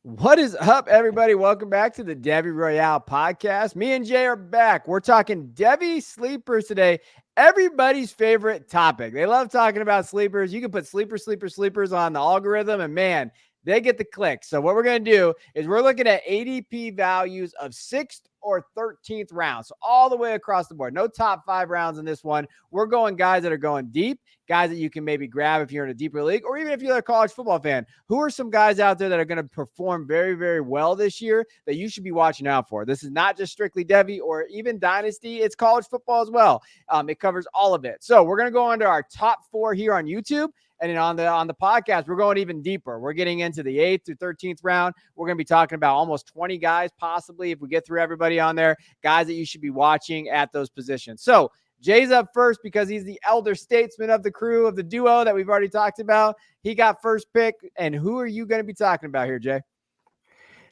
What is up, everybody? Welcome back to the Devy Royale podcast. Me and Jay are back. We're talking Devy sleepers today. Everybody's favorite topic. They love talking about sleepers. You can put sleepers on the algorithm, and man, they get the click. So what we're going to do is we're looking at ADP values of 6th or 13th rounds. So all the way across the board. No top 5 rounds in this one. We're going guys that are going deep, guys that you can maybe grab if you're in a deeper league, or even if you're a college football fan. Who are some guys out there that are going to perform very, very well this year that you should be watching out for? This is not just strictly Devy or even Dynasty. It's college football as well. It covers all of it. So we're going to go into our top 4 here on YouTube. And then on the podcast, we're going even deeper. We're getting into the 8th to 13th round. We're going to be talking about almost 20 guys, possibly, if we get through everybody on there, guys that you should be watching at those positions. So Jay's up first because he's the elder statesman of the crew, of the duo that we've already talked about. He got first pick. And who are you going to be talking about here, Jay?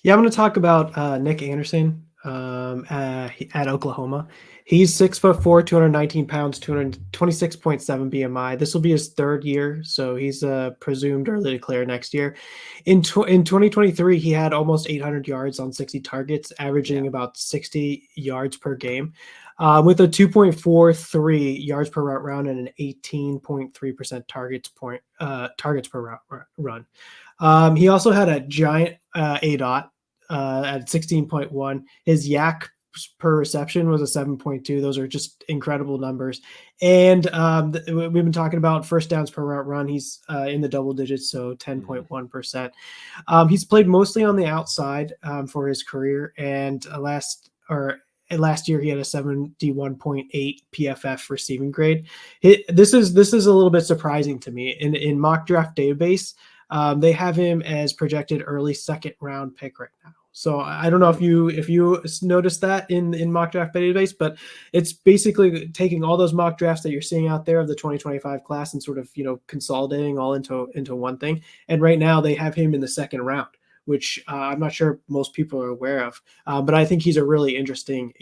Yeah, I'm going to talk about Nick Anderson at Oklahoma. He's 6'4", 219 pounds, 226.7 BMI. This will be his third year, so he's presumed early declare next year. In 2023, he had almost 800 yards on 60 targets, averaging about 60 yards per game, with a 2.43 yards per route run and an 18.3% targets per route run. He also had a giant ADOT at 16.1. His yak per reception was a 7.2. Those are just incredible numbers. And we've been talking about first downs per route run. He's in the double digits, so 10.1%. He's played mostly on the outside for his career, and last year he had a 71.8 PFF receiving grade. This is a little bit surprising to me. In mock draft database, they have him as projected early second round pick right now. So I don't know if you noticed that in mock draft database, but it's basically taking all those mock drafts that you're seeing out there of the 2025 class and sort of consolidating all into one thing. And right now they have him in the second round, which I'm not sure most people are aware of. But I think he's a really interesting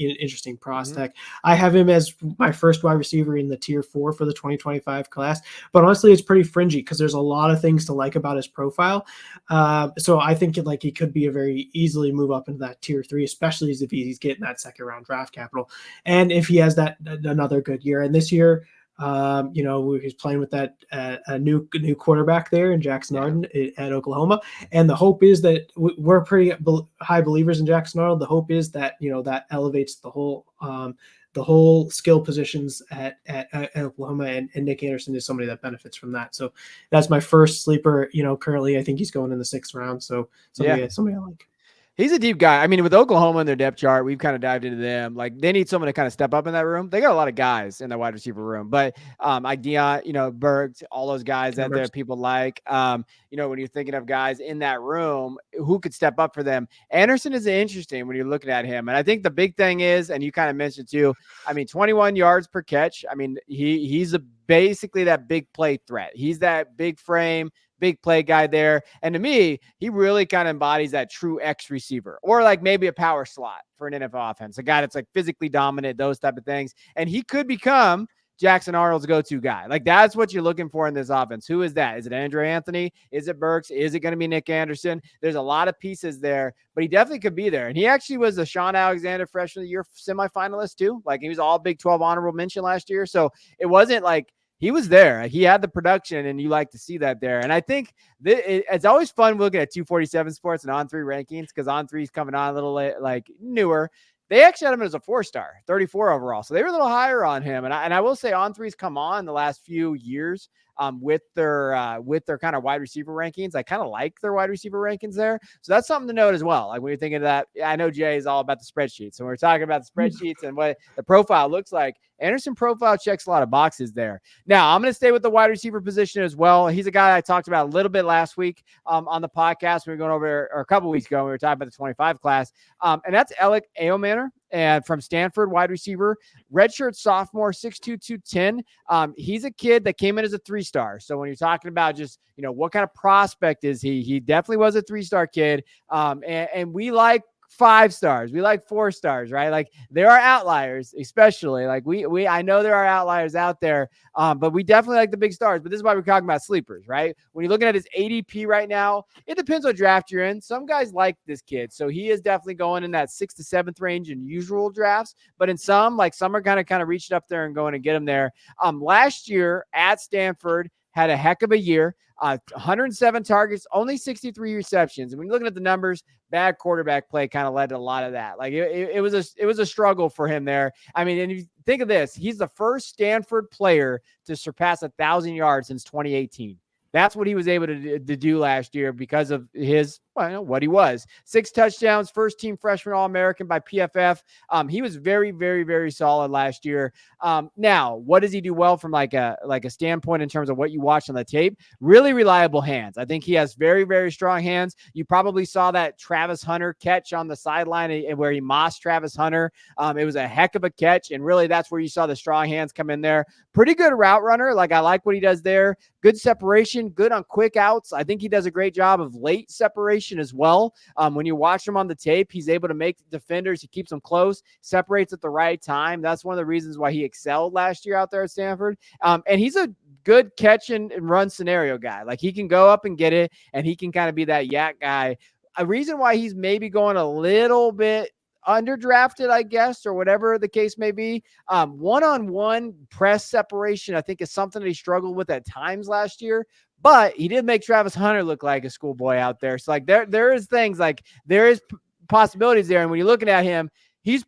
prospect. I have him as my first wide receiver in the tier 4 for the 2025 class. But honestly, it's pretty fringy because there's a lot of things to like about his profile. So I think he could be a very easily move up into that tier 3, especially if he's getting that second round draft capital. And if he has that another good year. And this year, he's playing with that a new quarterback there in Jackson Arden at Oklahoma, and the hope is that we're pretty high believers in Jackson Arden. The hope is that that elevates the whole skill positions at Oklahoma, and Nick Anderson is somebody that benefits from that. So that's my first sleeper. Currently I think he's going in the 6th round. So somebody I like. He's a deep guy. I mean, with Oklahoma in their depth chart, we've kind of dived into them. Like, they need someone to kind of step up in that room. They got a lot of guys in the wide receiver room, but like Deion, Bergs, all those guys out there people like. When you're thinking of guys in that room who could step up for them, Anderson is interesting when you're looking at him. And I think the big thing is, and you kind of mentioned too, 21 yards per catch. I mean, he's basically that big play threat. He's that big frame, big play guy there. And to me, he really kind of embodies that true X receiver, or like maybe a power slot for an NFL offense, a guy that's like physically dominant, those type of things. And he could become Jackson Arnold's go-to guy. Like, that's what you're looking for in this offense. Who is that? Is it Andre Anthony? Is it Burks? Is it going to be Nick Anderson? There's a lot of pieces there, but he definitely could be there. And he actually was the Sean Alexander Freshman of the Year semifinalist too. Like, he was all Big 12 honorable mention last year. So it wasn't like he was there. He had the production, and you like to see that there. And I think it's always fun looking at 247 Sports and On3 rankings, because On3 is coming on a little like newer. They actually had him as a 4-star, 34 overall. So they were a little higher on him. And I will say On3's come on the last few years with their kind of wide receiver rankings. I kind of like their wide receiver rankings there. So that's something to note as well. Like, when you're thinking of that, I know Jay is all about the spreadsheets. So when we're talking about the spreadsheets and what the profile looks like, Anderson profile checks a lot of boxes there. Now, I'm going to stay with the wide receiver position as well. He's a guy I talked about a little bit last week on the podcast. We were going over, or a couple weeks ago, we were talking about the 25 class. And that's Alec Aomanor, and from Stanford, wide receiver, redshirt sophomore, 6'2", 210. He's a kid that came in as a 3-star. So when you're talking about just, what kind of prospect is he definitely was a 3-star kid. And we like 5 stars. We like 4 stars, right? Like there are outliers, especially like I know there are outliers out there, but we definitely like the big stars. But this is why we're talking about sleepers, right? When you're looking at his ADP right now, it depends what draft you're in. Some guys like this kid, so he is definitely going in that 6th to 7th range in usual drafts. But in some, like some are kind of reaching up there and going to get him there. Last year at Stanford, had a heck of a year. 107 targets, only 63 receptions. And when you're looking at the numbers, bad quarterback play kind of led to a lot of that. Like it was a struggle for him there. I mean, and if you think of this, he's the first Stanford player to surpass 1,000 yards since 2018. That's what he was able to do last year because of his, what he was. 6 touchdowns, first team freshman All-American by PFF. He was very, very, very solid last year. Now, what does he do well from like a standpoint in terms of what you watch on the tape? Really reliable hands. I think he has very, very strong hands. You probably saw that Travis Hunter catch on the sideline where he mossed Travis Hunter. It was a heck of a catch, and really that's where you saw the strong hands come in there. Pretty good route runner. Like I like what he does there. Good separation, good on quick outs. I think he does a great job of late separation as well. When you watch him on the tape, he's able to make defenders. He keeps them close, separates at the right time. That's one of the reasons why he excelled last year out there at Stanford. And he's a good catch and run scenario guy. Like he can go up and get it, and he can kind of be that yak guy. A reason why he's maybe going a little bit underdrafted, I guess, or whatever the case may be. One-on-one press separation, I think, is something that he struggled with at times last year. But he did make Travis Hunter look like a schoolboy out there. So like there is things like there is possibilities there. And when you're looking at him, he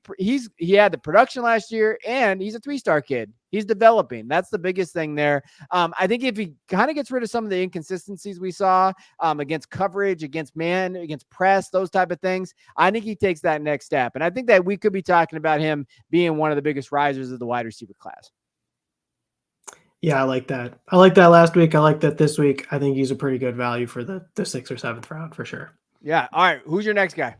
had the production last year, and he's a 3-star kid. He's developing. That's the biggest thing there. I think if he kind of gets rid of some of the inconsistencies we saw against coverage, against man, against press, those type of things, I think he takes that next step. And I think that we could be talking about him being one of the biggest risers of the wide receiver class. Yeah, I like that. I like that last week. I like that this week. I think he's a pretty good value for the 6th or 7th round for sure. Yeah. All right. Who's your next guy?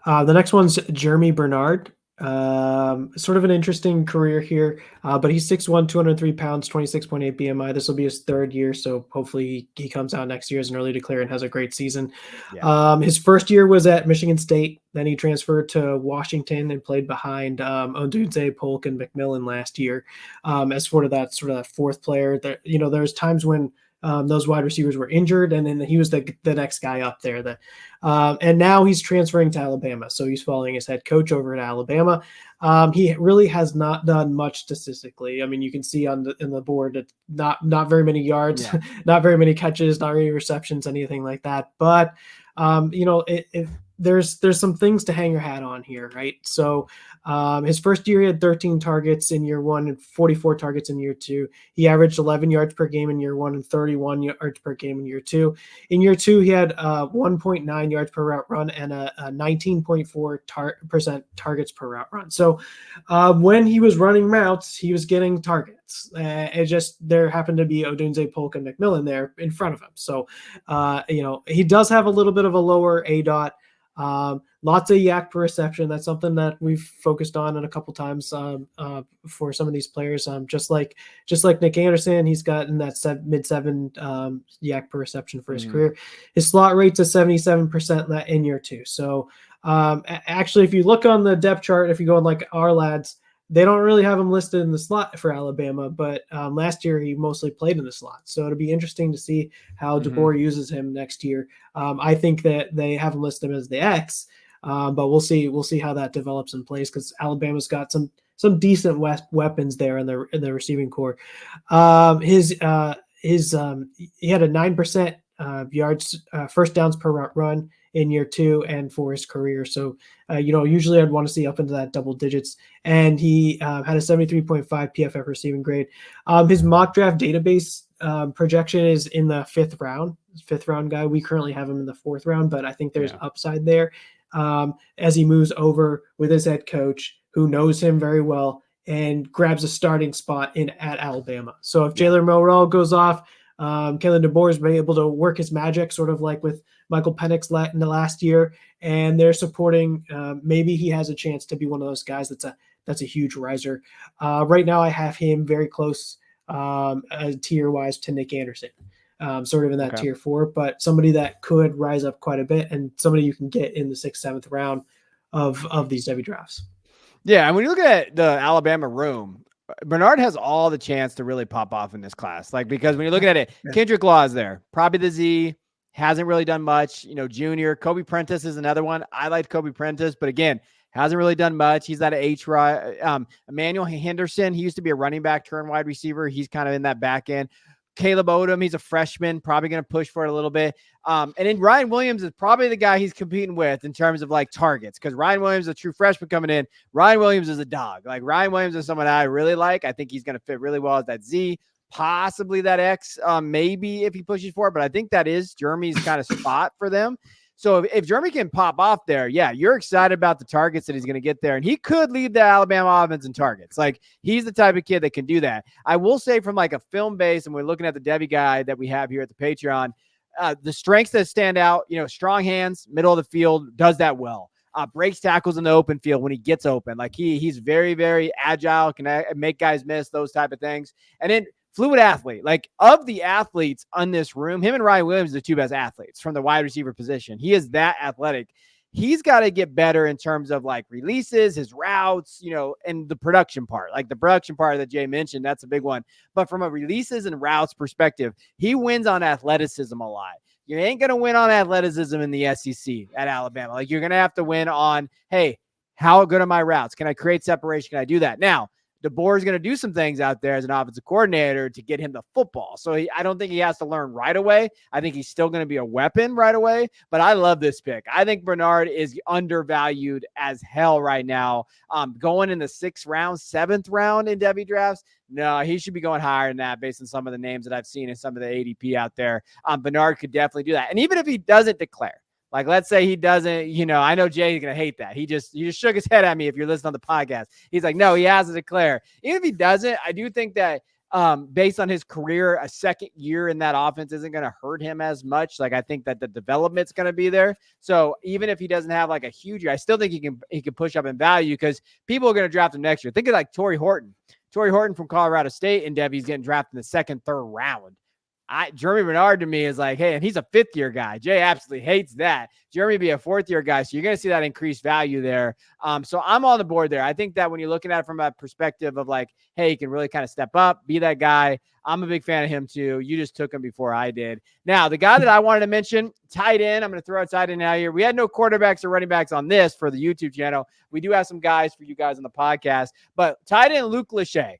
The next one's Jeremy Bernard. Sort of an interesting career here, but he's 6'1", 203 pounds, 26.8 BMI. This will be his 3rd year, so hopefully he comes out next year as an early declare and has a great season. Yeah. His first year was at Michigan State. Then he transferred to Washington and played behind Odunze, Polk, and McMillan last year as sort of that 4th player. There's times when those wide receivers were injured, and then he was the next guy up there. And now he's transferring to Alabama, so he's following his head coach over at Alabama. He really has not done much statistically. I mean, you can see in the board that not very many yards, yeah. Not very many catches, not very receptions, anything like that. But there's some things to hang your hat on here, right? So his first year he had 13 targets in year 1 and 44 targets in year 2. He averaged 11 yards per game in year 1 and 31 yards per game in year 2. In year 2, he had 1.9 yards per route run and a 19.4% targets per route run. So when he was running routes, he was getting targets. There happened to be Odunze, Polk, and McMillan there in front of him. So he does have a little bit of a lower ADOT. Lots of yak per reception. That's something that we've focused on a couple times for some of these players. Just like Nick Anderson, he's gotten that mid-7 yak per reception for his career. His slot rate's at 77% in year 2. So actually, if you look on the depth chart, if you go on like our lads, they don't really have him listed in the slot for Alabama, but last year he mostly played in the slot. So it'll be interesting to see how DeBoer uses him next year. I think that they have him listed as the X, but we'll see. We'll see how that develops and plays because Alabama's got some decent weapons there in the receiving core. He had a 9% yards first downs per route run in year 2 and for his career. So, usually I'd want to see up into that double digits. And he had a 73.5 PFF receiving grade. His mock draft database projection is in the 5th round guy. We currently have him in the 4th round, but I think there's upside there as he moves over with his head coach who knows him very well and grabs a starting spot at Alabama. So if Jalen Morrell goes off, Kalen DeBoer has been able to work his magic, sort of like with Michael Penix in the last year, and they're supporting. Maybe he has a chance to be one of those guys that's a huge riser. Right now, I have him very close tier wise to Nick Anderson. sort of in that tier 4, but somebody that could rise up quite a bit and somebody you can get in the 6th, 7th round of these Devy drafts. Yeah, and when you look at the Alabama room, Bernard has all the chance to really pop off in this class. Like, because when you're looking at it, Kendrick Law is there, probably the Z, hasn't really done much. Junior, Kobe Prentice is another one. I like Kobe Prentice, but again, hasn't really done much. He's at a H. Emmanuel Henderson, he used to be a running back, turn wide receiver. He's kind of in that back end. Caleb Odom, he's a freshman, probably going to push for it a little bit. And then Ryan Williams is probably the guy he's competing with in terms of like targets, because Ryan Williams is a true freshman coming in. Ryan Williams is a dog. Like, Ryan Williams is someone I really like. I think he's going to fit really well as that Z, possibly that X, maybe if he pushes for it. But I think that is Jeremy's kind of spot for them. So if Jeremy can pop off there, yeah, you're excited about the targets that he's going to get there. And he could lead the Alabama offense in targets. Like, he's the type of kid that can do that. I will say, from like a film base, and we're looking at the Devy guy that we have here at the Patreon, the strengths that stand out, strong hands, middle of the field, does that well. Breaks tackles in the open field when he gets open. Like, he's very, very agile, can make guys miss, those type of things. And then fluid athlete. Like, of the athletes on this room, him and Ryan Williams are the two best athletes from the wide receiver position. He is that athletic. He's got to get better in terms of like releases, his routes, and the production part. Like, the production part that Jay mentioned, that's a big one. But from a releases and routes perspective, he wins on athleticism a lot. You ain't going to win on athleticism in the SEC at Alabama. Like, you're going to have to win on, hey, how good are my routes? Can I create separation? Can I do that? Now, DeBoer is going to do some things out there as an offensive coordinator to get him the football. So I don't think he has to learn right away. I think he's still going to be a weapon right away, but I love this pick. I think Bernard is undervalued as hell right now. Going in the 6th round, 7th round in Devy drafts, no, he should be going higher than that based on some of the names that I've seen and some of the ADP out there. Bernard could definitely do that. And even if he doesn't declare, like, let's say he doesn't, I know Jay's going to hate that. He just shook his head at me if you're listening on the podcast. He's like, no, he has to declare. Even if he doesn't, I do think that based on his career, a second year in that offense isn't going to hurt him as much. Like, I think that the development's going to be there. So even if he doesn't have like a huge year, I still think he can push up in value because people are going to draft him next year. Think of like Torrey Horton. Torrey Horton from Colorado State, and Devy's getting drafted in the 2nd, 3rd round. Jeremy Bernard to me is like, hey, and he's a 5th-year guy. Jay absolutely hates that. Jeremy be a 4th-year guy, so you're going to see that increased value there. So I'm on the board there. I think that when you're looking at it from a perspective of like, hey, he can really kind of step up, be that guy. I'm a big fan of him too. You just took him before I did. Now, the guy that I wanted to mention, tight end, I'm going to throw a tight end out here. We had no quarterbacks or running backs on this for the YouTube channel. We do have some guys for you guys on the podcast, but tight end Luke Lachey.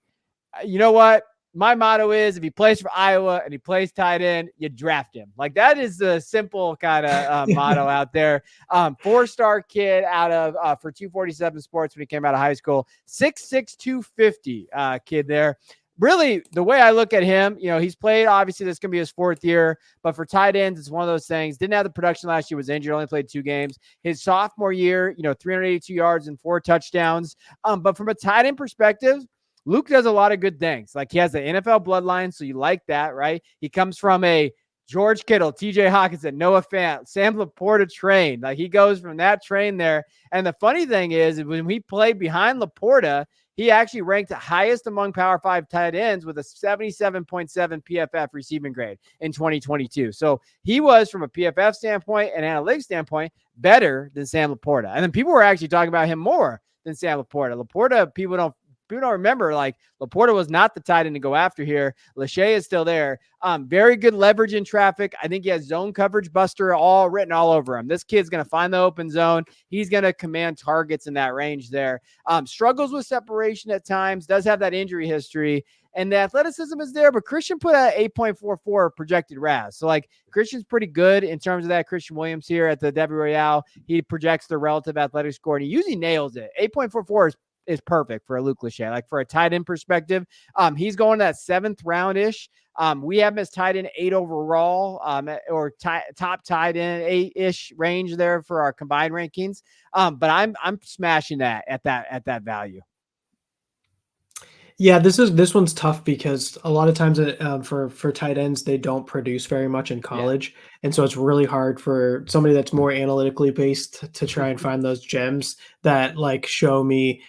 You know what? My motto is, if he plays for Iowa and he plays tight end, you draft him. Like, that is the simple kind of motto out there. 4-star kid out of for 247 Sports when he came out of high school. 6'6", 250 kid there. Really, the way I look at him, he's played, obviously this is going to be his 4th year, but for tight ends, it's one of those things. Didn't have the production last year, was injured, only played 2 games. His sophomore year, 382 yards and 4 touchdowns. But from a tight end perspective, Luke does a lot of good things. Like, he has the NFL bloodline, so you like that, right? He comes from a George Kittle, TJ Hawkinson, Noah Fant, Sam Laporta train. Like, he goes from that train there. And the funny thing is, when we played behind Laporta, he actually ranked the highest among Power 5 tight ends with a 77.7 PFF receiving grade in 2022. So he was, from a PFF standpoint and analytics standpoint, better than Sam Laporta. And then people were actually talking about him more than Sam Laporta. Laporta, people don't remember, like, Laporta was not the tight end to go after here. Lachey is still there. Very good leverage in traffic. I think he has zone coverage buster all written all over him. This kid's going to find the open zone. He's going to command targets in that range there. Struggles with separation at times, does have that injury history, and the athleticism is there, but Christian put out 8.44 projected RAS. So, like, Christian's pretty good in terms of that. Christian Williams here at the Devy Royale, he projects the relative athletic score, and he usually nails it. 8.44 is perfect for a Luke Lachey. Like, for a tight end perspective, he's going to that 7th round-ish. We have him as tight end 8 overall, or top tight end 8-ish range there for our combined rankings. But I'm smashing that at that value. Yeah, this one's tough because a lot of times for tight ends, they don't produce very much in college. Yeah. And so it's really hard for somebody that's more analytically based to try and find those gems that, like, show me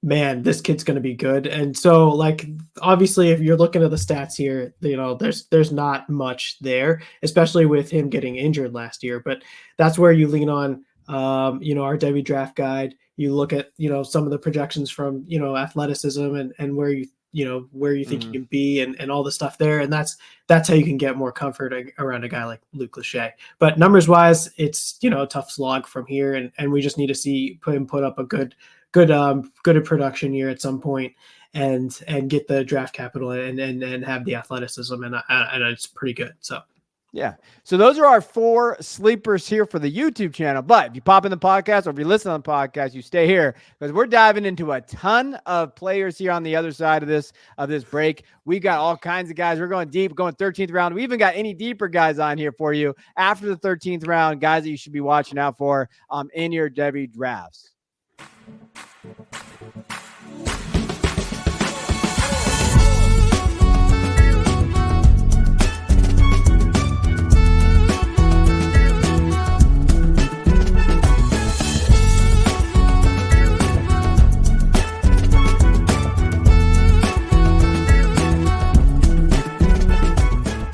man, this kid's going to be good. And so, like, obviously, if you're looking at the stats here, there's not much there, especially with him getting injured last year. But that's where you lean on, our Devy draft guide. You look at, some of the projections from, athleticism and where where you think you can be and all the stuff there. And that's how you can get more comfort around a guy like Luke Lachey. But numbers wise, it's, a tough slog from here. And we just need to see him put up a good production year at some point and get the draft capital and have the athleticism. And it's pretty good. So. Yeah. So those are our 4 sleepers here for the YouTube channel. But if you pop in the podcast or if you listen on the podcast, you stay here because we're diving into a ton of players here on the other side of this break. We got all kinds of guys. We're going deep, going 13th round. We even got any deeper guys on here for you after the 13th round, guys that you should be watching out for in your Devy drafts.